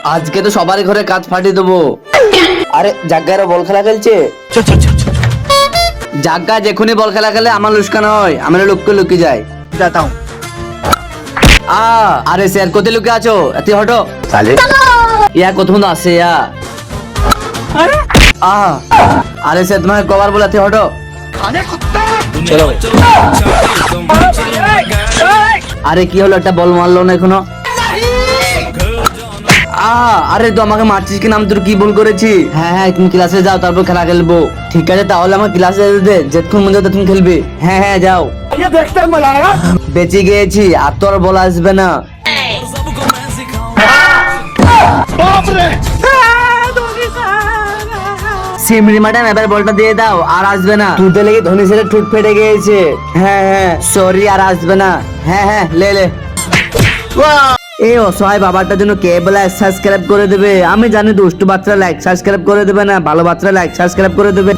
আজকে তো সবারই ঘরে কাজ ফাটিয়ে দেবো। আরে জাগ্গার বল খেলা খেলছে। জাগা যেখুনি বল খেলা খেলে আমার লুস্কান হয়, আমার লোককে লুকি যায়। जाता हूँ আরে স্যার কোথায় লুকে আছো? এতে হটো साले। ইয়া কোথাও আছে ইয়া। আরে স্যার তোমাকে কবার বলে এতে হটো। चलो আরে কি হলো, একটা বল মারলো না এখনো। আরে তো আমাকে মারছিস কি? নাম তোর কি ভুল করেছি? হ্যাঁ হ্যাঁ তুমি ক্লাসে যাও, তারপর খেলা খেলবো। ঠিক আছে তাহলে আমার ক্লাসে যেতে দে, যতক্ষণ মন যাবে তুমি খেলবে। হ্যাঁ হ্যাঁ যাও। বেঁচে গিয়েছি, আর তোর বল আসবে না। সিমরি ম্যাডাম এবার বলটা দিয়ে দাও, আর আসবে না। তুতে লেগে ধনী ছেলে ঠুট ফেটে গিয়েছে। হ্যাঁ হ্যাঁ সরি, আর আসবে না। হ্যাঁ হ্যাঁ লে লে। এই অসহায় বাবাটার জন্য কে বলে সাবস্ক্রাইব করে দেবে? আমি জানি দুষ্টু বাচ্চারা লাইক সাবস্ক্রাইব করে দেবে না, ভালো বাচ্চারা লাইক সাবস্ক্রাইব করে দেবে।